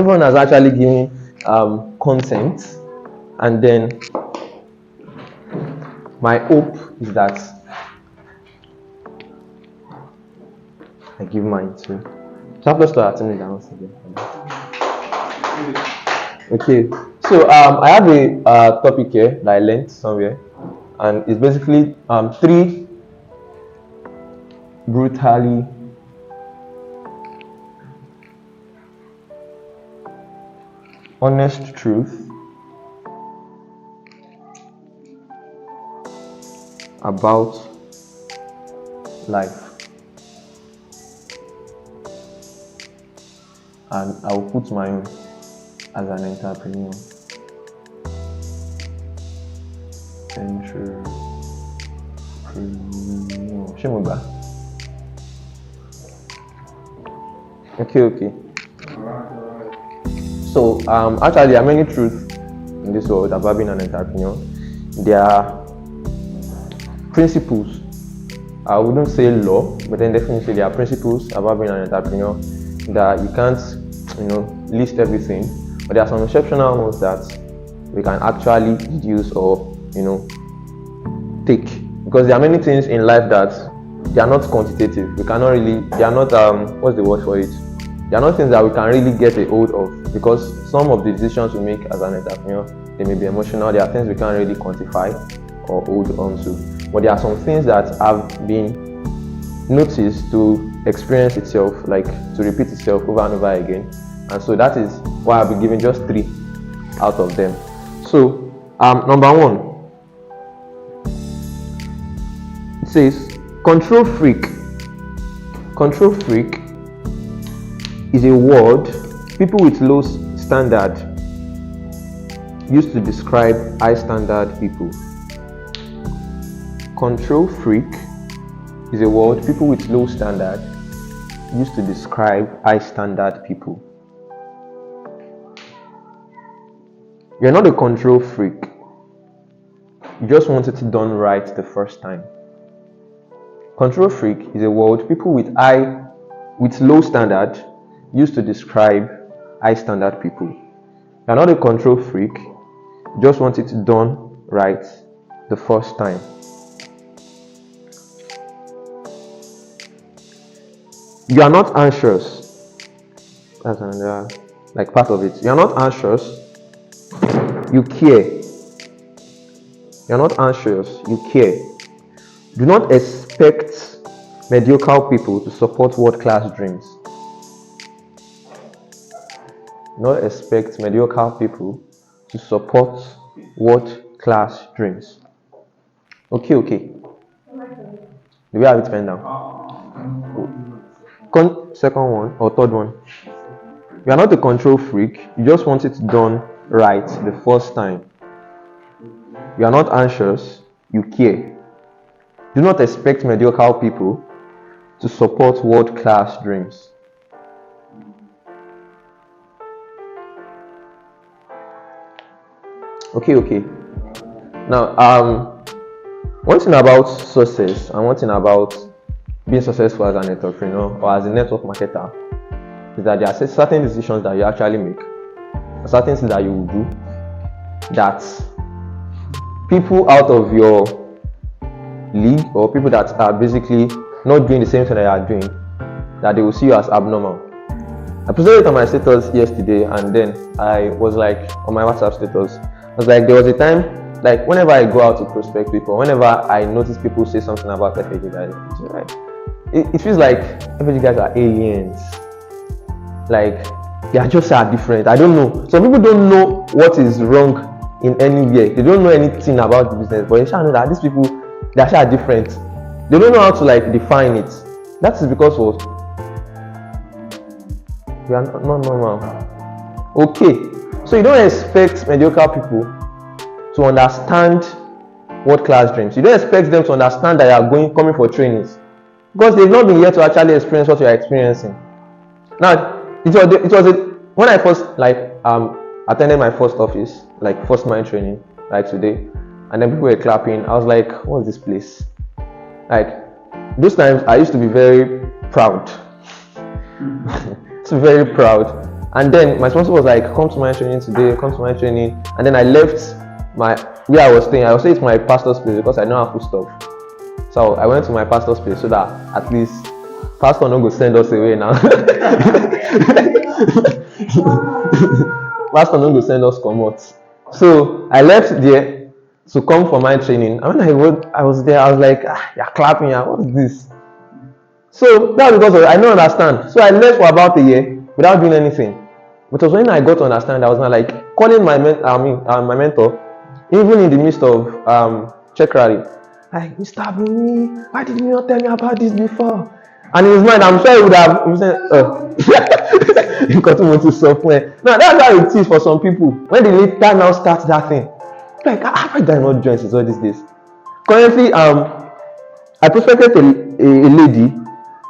everyone has actually given consent, and then my hope is that I give mine too. So I'm just starting down again. Okay, so I have a topic here that I learned somewhere, and it's basically 3 brutally honest truth about life. And I will put my own as an entrepreneur. Shemoga. Okay. So actually there are many truths in this world about being an entrepreneur. There are principles. I wouldn't say law, but then definitely there are principles about being an entrepreneur that you can't, list everything. But there are some exceptional ones that we can actually deduce or, take. Because there are many things in life that they are not quantitative. We cannot really, they are not, what's the word for it? They are not things that we can really get a hold of, because some of the decisions we make as an entrepreneur, they may be emotional. There are things we can't really quantify or hold on to. But there are some things that have been noticed to experience itself, like to repeat itself over and over again. And so that is why I've been giving just 3 out of them. So number 1, it says control freak. Control freak is a word people with low standard use to describe high standard people. Control freak is a word people with low standard use to describe high standard people. You're not a control freak. You just want it done right the first time. Control freak is a word people with low standard use to describe high standard people. You're not a control freak. You just want it done right the first time. You are not anxious. That's another part of it. You are not anxious. You care. You are not anxious. You care. Do not expect mediocre people to support world-class dreams. Do not expect mediocre people to support world-class dreams. Okay. Do we have it pen down? Second one or third one. You are not a control freak. You just want it done right the first time. You are not anxious. You care. Do not expect mediocre people to support world-class dreams. Okay. Now, one thing about success and one thing about being successful as an entrepreneur or as a network marketer is that there are certain decisions that you actually make, certain things that you will do that people out of your league or people that are basically not doing the same thing that you are doing, that they will see you as abnormal. I posted it on my status yesterday, and then I was like, on my WhatsApp status, I was like, there was a time, like whenever I go out to prospect people, whenever I notice people say something about FAG guys, it feels like FAG guys are aliens. Like they are just different. I don't know. Some people don't know what is wrong in anywhere. They don't know anything about the business, but they shall know that these people, they are different. They don't know how to define it. That is because of we are not normal. Okay, so you don't expect mediocre people to understand world-class dreams. You don't expect them to understand that you are coming for trainings, because they've not been here to actually experience what you are experiencing. Now, it was when I first attended my first office, first mind training, today, and then people were clapping. I was like, what's this place? Those times I used to be very proud. So very proud. And then my sponsor was like, come to my training today, come to my training. And then I left my where I was staying. I was staying at my pastor's place because I don't have food stuff. So I went to my pastor's place so that at least pastor no go send us away now. Pastor no go send us come out. So I left there to come for my training. And when I was there, I was like, you're clapping, what is this? So that was because I don't understand. So I left for about a year without doing anything. But it was when I got to understand, I was not like calling my my mentor, even in the midst of check rally. Like, Mr. Bumi, why did you not tell me about this before? And in his mind, I'm sure he would have said, you got to move to software. Now that's how it is for some people. When they later now start that thing, like, why did I not join since all these days? Currently, I prospected a lady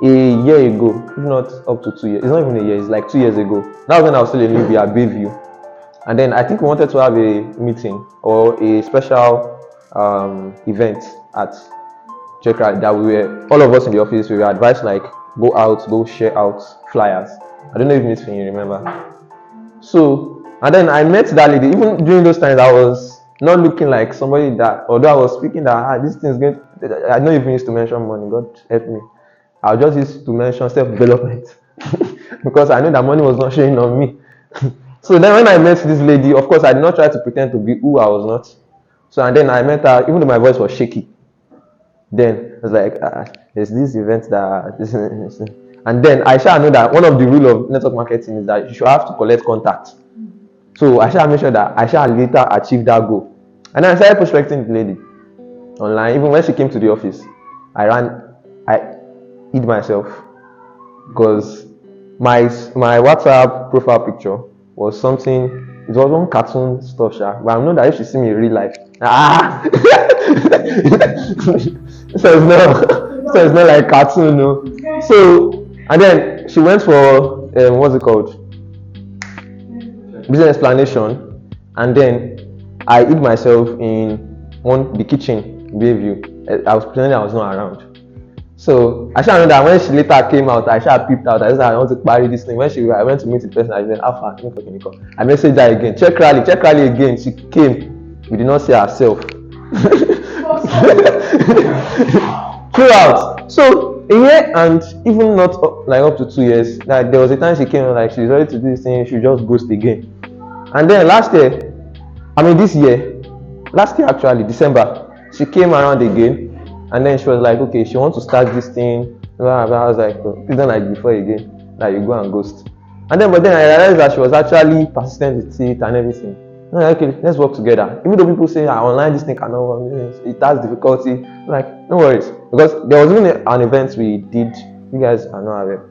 a year ago, if not up to 2 years. It's not even a year, it's like 2 years ago. That was when I was still a newbie at Bayview. And then I think we wanted to have a meeting or a special event at Checkra that we were, all of us in the office, we were advised like, go share out flyers. I don't know if Miss Finn, you remember. So, and then I met that lady. Even during those times, I was not looking like somebody that, although I was speaking that, this thing is good. I don't even used to mention money, God help me. I just used to mention self-development because I knew that money was not showing on me. So then when I met this lady, of course, I did not try to pretend to be who I was not. So, and then I met her, even though my voice was shaky. Then I was like, there's this event that, and then I shall know that one of the rules of network marketing is that you should have to collect contact. So I shall make sure that I shall later achieve that goal. And then I started prospecting the lady online. Even when she came to the office, I hid myself because my WhatsApp profile picture was something, it was one cartoon stuff, but I know that if she see me in real life, so it's not like cartoon, no. So, and then she went for what's it called, business explanation, and then I hid myself in the kitchen Bayview. I was pretending I was not around. So I shall know that when she later came out, I shall peeped out. I said I want to carry this thing. When I went to meet the person, I said, Alpha, I messaged her again. Check rally again. She came. We did not see herself. Throughout. So a year and even not like up to 2 years. Like there was a time she came like she's ready to do this thing, she just ghost again. And then last year actually, December, she came around again. And then she was like, okay, she wants to start this thing. I was like, please don't like before again. Like you go and ghost. And then, but then I realized that she was actually persistent with it and everything. I'm like, okay, let's work together. Even though people say, online this thing cannot work, it has difficulty. I'm like, no worries. Because there was even an event we did, you guys are not aware,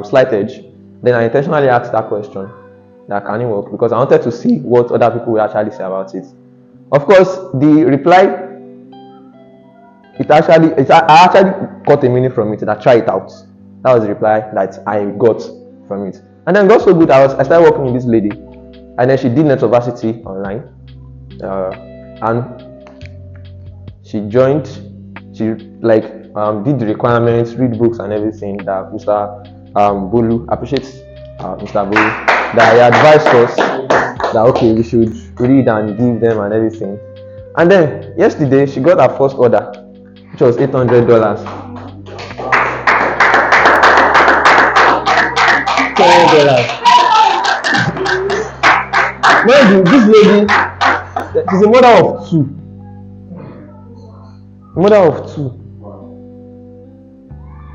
Slight Edge. Then I intentionally asked that question, that can it work? Because I wanted to see what other people would actually say about it. Of course, the reply, I actually got a meaning from it, that try it out. That was the reply that I got from it. And then got so good, I started working with this lady. And then she did Netversity online. And she joined, she did the requirements, read books and everything that Mr. Bulu appreciates Mr. Bulu, that he advised us that okay, we should read and give them and everything. And then yesterday she got her first order, which was $800. Mind this lady, she's a mother of two.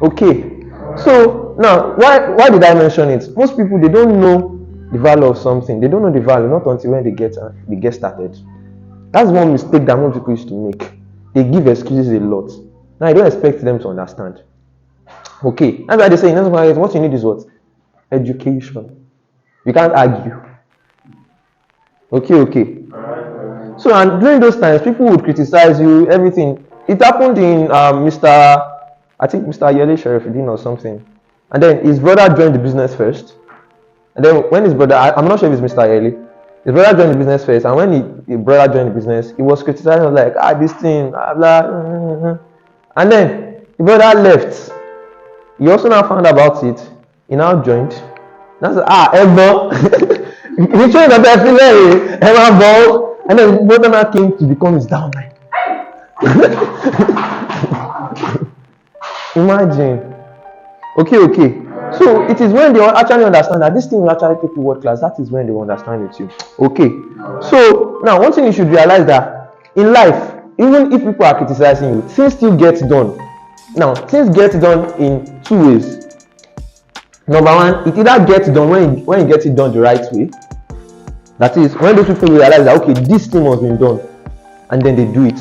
Okay, so now why did I mention it? Most people, they don't know the value of something. They don't know the value not until when they get started. That's one mistake that most people used to make. They give excuses a lot. Now I don't expect them to understand. Okay, that's why they say what you need is what? Education. You can't argue. Okay. So, and during those times, people would criticize you, everything. It happened in Mr. Yele Sheriffudin or something. And then his brother joined the business first. And then when his brother, I'm not sure if it's Mr. Yele, his brother joined the business first. And when his brother joined the business, he was criticizing, like, this thing, blah, blah. And then the brother left. He also now found about it. He now joined. That's Emma. He showed that I feel like Emma ball, and then both of them came to become his downline. Imagine. Okay. So it is when they actually understand that this thing will actually take you world class. That is when they will understand it too. Okay. So now one thing you should realize that in life, even if people are criticizing you, things still get done. Now things get done in two ways. Number one, it either gets done when you get it done the right way. That is when those people realize that okay, this thing has been done, and then they do it,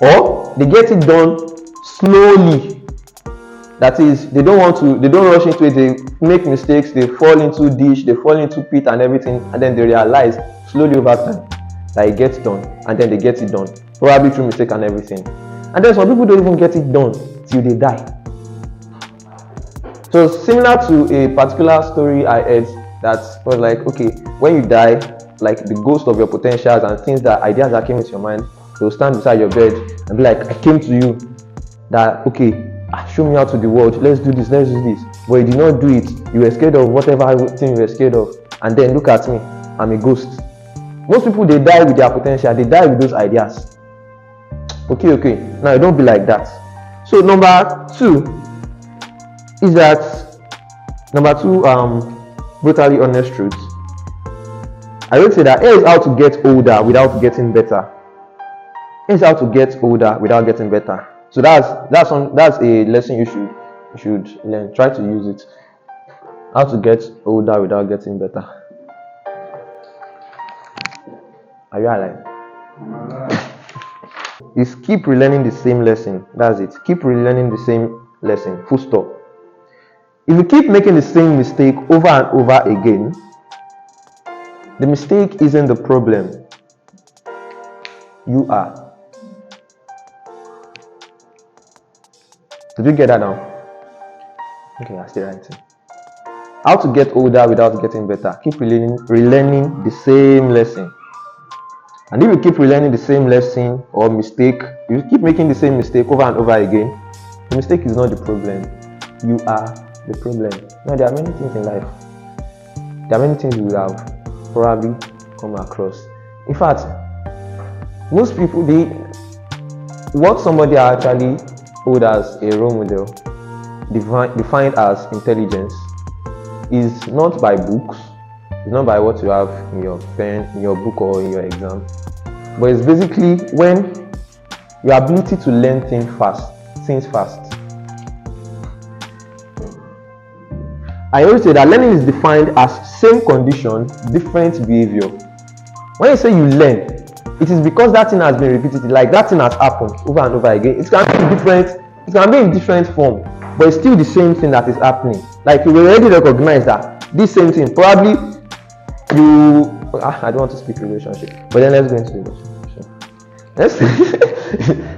or they get it done slowly. That is, they don't rush into it, they make mistakes, they fall into ditch, they fall into pit and everything, and then they realize slowly over time that it gets done, and then they get it done, probably through mistake and everything. And then some people don't even get it done till they die. So similar to a particular story I heard that was like, okay, when you die, like the ghost of your potentials and things that ideas that came into your mind, they'll stand beside your bed and be like, I came to you that okay, show me out to the world, let's do this. But you did not do it, you were scared of whatever thing you were scared of, and then look at me, I'm a ghost. Most people, they die with their potential, they die with those ideas. Okay, now don't be like that. So number two, brutally honest truth. I would say that here is how to get older without getting better. Here's how to get older without getting better. So that's a lesson you should learn. Try to use it. How to get older without getting better. Are you alive? Is keep relearning the same lesson. That's it. Keep relearning the same lesson. Full stop. If you keep making the same mistake over and over again, the mistake isn't the problem. You are. Did you get that now? Okay, I still writing. How to get older without getting better. Keep relearning the same lesson. And if you keep relearning the same lesson or mistake, you keep making the same mistake over and over again, the mistake is not the problem. You are the problem. Now, there are many things in life. There are many things you will have probably come across. In fact, most people, what somebody actually hold as a role model, defined as intelligence, is not by books, it's not by what you have in your pen, in your book, or in your exam, but it's basically when your ability to learn things fast. I always say that learning is defined as same condition, different behavior. When you say you learn, it is because that thing has been repeated, like that thing has happened over and over again. It can be in different form, but it's still the same thing that is happening. Like you already recognize that this same thing, probably I don't want to speak relationship, but then let's go into relationship.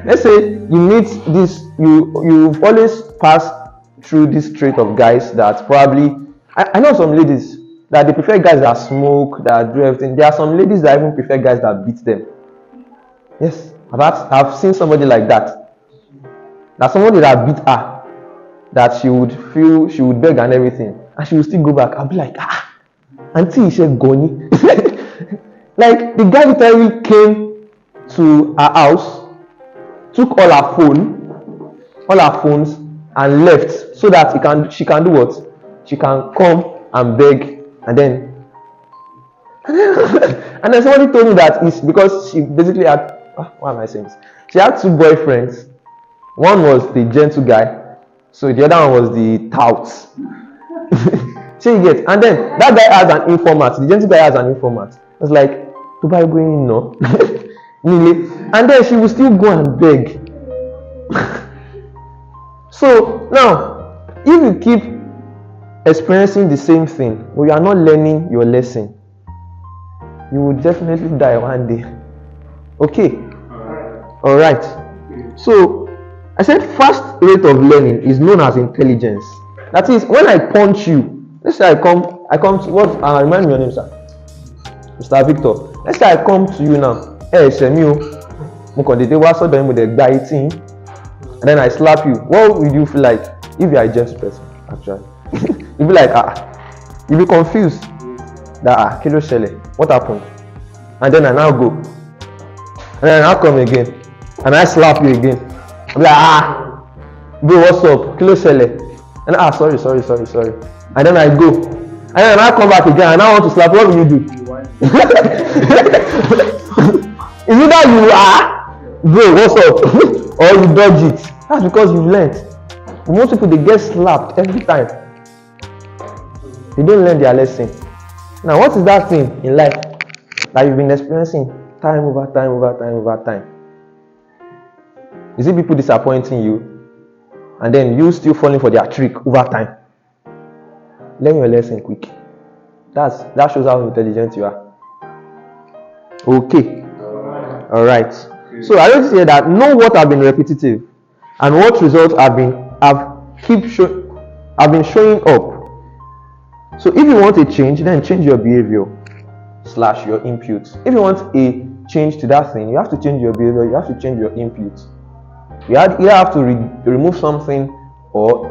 Let's say you meet this, you've always passed through this trait of guys that probably, I know some ladies that they prefer guys that smoke, that do everything. There are some ladies that even prefer guys that beat them. Yes, I've seen somebody like that. That somebody that beat her, that she would beg and everything, and she would still go back. I'll be like, auntie, she goni. Like the guy literally came to her house, took all her phones, and left so that she can do what? She can come and beg, and then somebody told me that it's because she basically had, why am I saying this? She had two boyfriends. One was the gentle guy, so the other one was the tout. So you get, and then that guy has an informant. The gentle guy has an informant. It's like, to buy going no, and then she will still go and beg. So now, if you keep experiencing the same thing, but you are not learning your lesson, you will definitely die one day. Okay? Alright. So, I said fast rate of learning is known as intelligence. That is, when I punch you, let's say I come to, remind me your name, sir? Mr. Victor. Let's say I come to you now. Hey, Shemio, and then I slap you. What would you feel like if you are a gentle person, actually? You'll be like, You'll be confused that kilo shele, what happened? And then I now go. And then I now come again. And I slap you again. I'm like, bro, what's up? Kilo shele. And sorry. And then I go. And then I come back again and I want to slap. What will you do? Is it that you bro, what's up? Or you dodge it? That's because you've learned. Most people, they get slapped every time. They don't learn their lesson. Now, what is that thing in life that you've been experiencing time over time? Is it people disappointing you and then you still falling for their trick over time? Learn your lesson quick. That shows how intelligent you are. Okay. All right. So I want to say that know what have been repetitive and what results have been showing up. So if you want a change, then change your behavior / your input. If you want a change to that thing, you have to change your behavior, you have to change your input. You either have to remove something or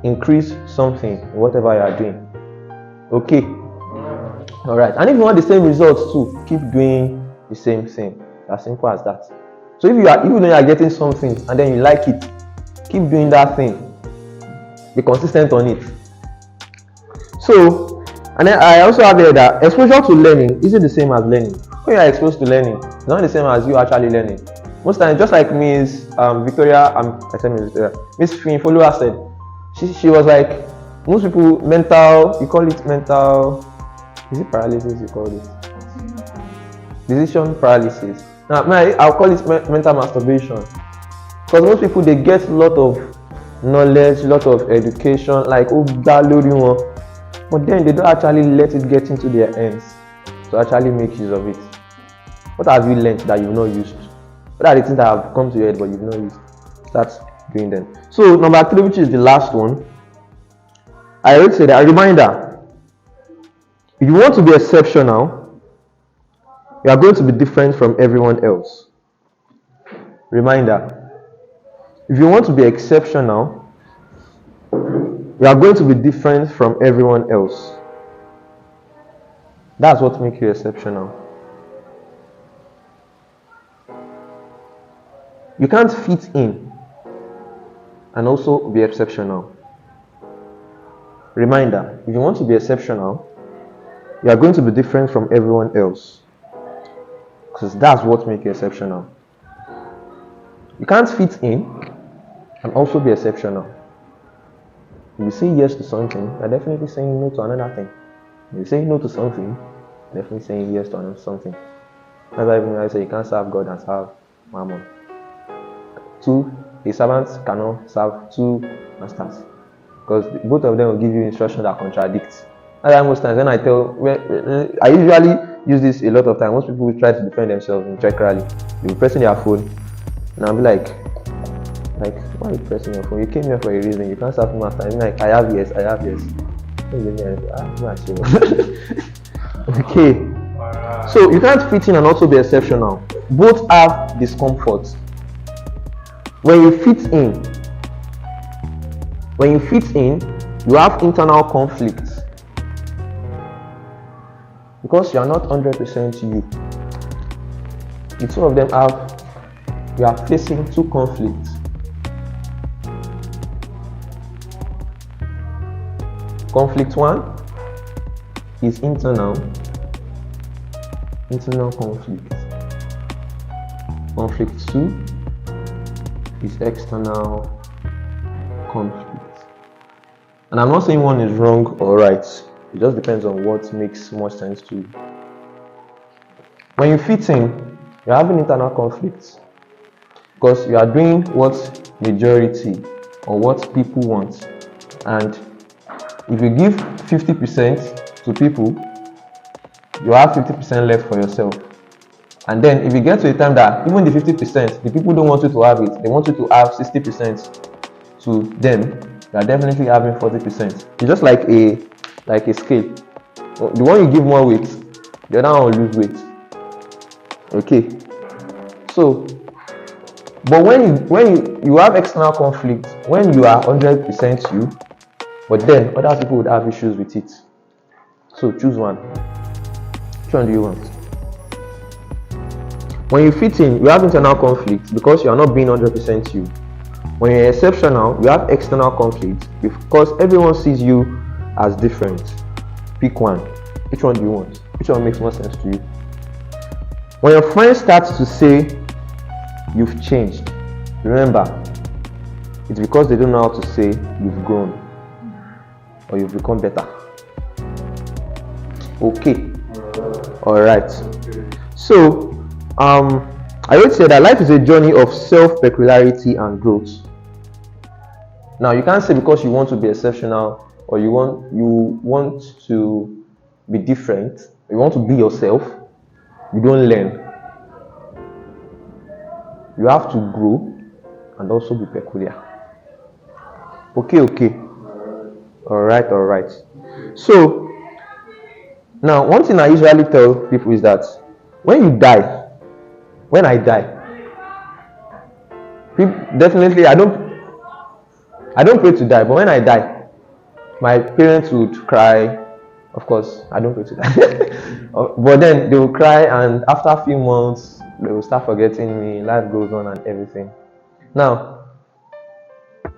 increase something in whatever you are doing. Okay. All right. And if you want the same results too, keep doing the same thing. As simple as that. So even though you are getting something and then you like it, keep doing that thing. Be consistent on it. So, and then I also have here that exposure to learning isn't the same as learning. When you are exposed to learning, it's not the same as you actually learning. Most times, just like Miss Victoria, Miss Finfolua said, she was like, most people you call it mental, is it paralysis you call it? Decision paralysis. Now, I'll call it mental masturbation. Because most people, they get a lot of knowledge, a lot of education, like, but then they don't actually let it get into their hands to actually make use of it. What have you learned that you've not used? What are the things that have come to your head but you've not used? Start doing them. So number 3, which is the last one, I would say that a reminder. If you want to be exceptional, you are going to be different from everyone else. Reminder. If you want to be exceptional, you are going to be different from everyone else. That's what makes you exceptional. You can't fit in and also be exceptional. Reminder, if you want to be exceptional, you are going to be different from everyone else. Because that's what makes you exceptional. You can't fit in and also be exceptional. If you say yes to something, you're definitely saying no to another thing. If you say no to something, you're definitely saying yes to another something. That's why even I say you can't serve God and serve Mammon. A servant cannot serve 2 masters. Because both of them will give you instructions that contradict. That's why most times when I usually use this a lot of times. Most people will try to defend themselves in check rally. They'll be pressing their phone, and I'll be like, why are you pressing your phone? You came here for a reason. You can't serve master. I'm like, I have yes. Okay. So you can't fit in and also be exceptional. Both have discomfort. When you fit in, you have internal conflicts. Because you are not 100% you. The two of them you are facing 2 conflicts. Conflict 1 is internal conflict. Conflict 2 is external conflict. And I'm not saying one is wrong or right. It just depends on what makes more sense to you. When you fit in, you're having internal conflicts because you are doing what majority or what people want. And if you give 50% to people, you have 50% left for yourself. And then if you get to a time that even the 50%, the people don't want you to have it, they want you to have 60% to them, you are definitely having 40%. It's just like a scale. The one you give more weight, the other one will lose weight. Okay. So, but when you have external conflict, when you are 100% you, but then other people would have issues with it. So choose one. Which one do you want? When you fit in, you have internal conflict because you are not being 100% you. When you're exceptional, you have external conflict because everyone sees you as different. Pick one. Which one do you want? Which one makes more sense to you? When your friends start to say you've changed, remember, it's because they don't know how to say you've grown or you've become better. Okay. Alright. So, I would say that life is a journey of self-peculiarity and growth. Now, you can't say because you want to be exceptional or you want to be different, you want to be yourself, you don't learn. You have to grow and also be peculiar. Okay. Alright. So, now one thing I usually tell people is that when I die, people, definitely I don't pray to die, but when I die, my parents would cry. Of course, I don't pray to die. But then they will cry, and after a few months, they will start forgetting me. Life goes on and everything. Now,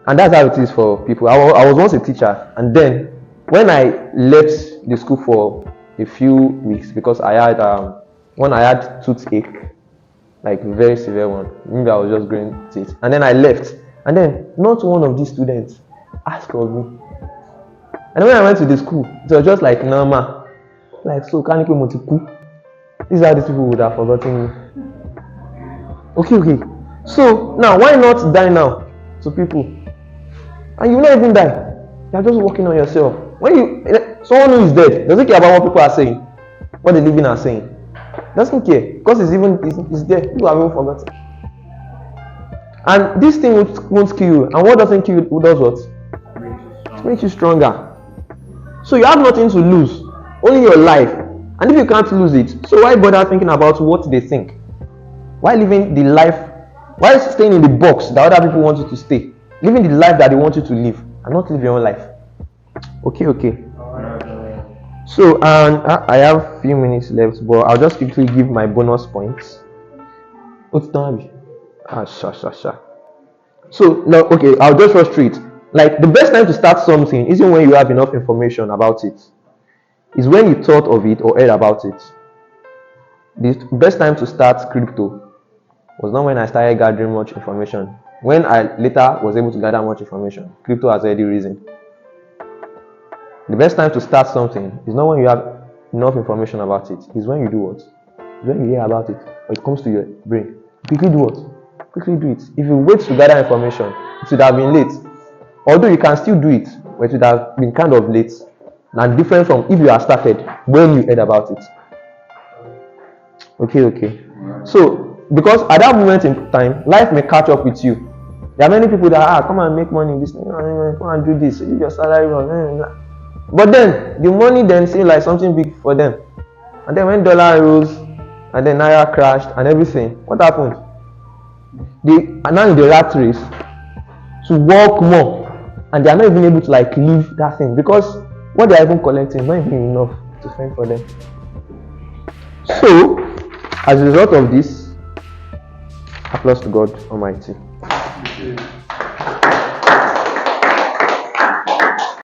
and that's how it is for people. I was once a teacher, and then when I left the school for a few weeks because I had toothache, like very severe one. Maybe I was just growing teeth, and then I left, and then not one of these students asked of me. And when I went to the school, it was just like normal. Like, so can you come to school? This is how these people would have forgotten me. Okay. So now why not die now to people? And you will not even die. You are just working on yourself. When someone who is dead doesn't care about what people are saying, what the living are saying. Doesn't care because it's there. People have even forgotten. And this thing won't kill you. And what doesn't kill you does what? It makes you stronger. So you have nothing to lose, only your life. And if you can't lose it, so why bother thinking about what they think? Why living the life? Why staying in the box that other people want you to stay? Living the life that they want you to live and not live your own life. Okay. So I have a few minutes left, but I'll just quickly give my bonus points. What's done? So now, okay, I'll just rush through it. Like, the best time to start something isn't when you have enough information about it. It's when you thought of it or heard about it. The best time to start crypto was not when I started gathering much information. When I later was able to gather much information, crypto has already risen. The best time to start something is not when you have enough information about it. It's when you do what? It's when you hear about it or it comes to your brain. Quickly do what? Quickly do it. If you wait to gather information, it would have been late. Although you can still do it, but it would have been kind of late and different from if you had started when you heard about it. Okay. So, because at that moment in time, life may catch up with you. There are many people that come and make money, come and do this, give your salary. But then the money then seems like something big for them. And then when dollar rose and then naira crashed and everything, what happened? They are now in the rat race to work more. And they are not even able to leave that thing because what they are even collecting is not even enough to spend for them. So, as a result of this, applause to God Almighty.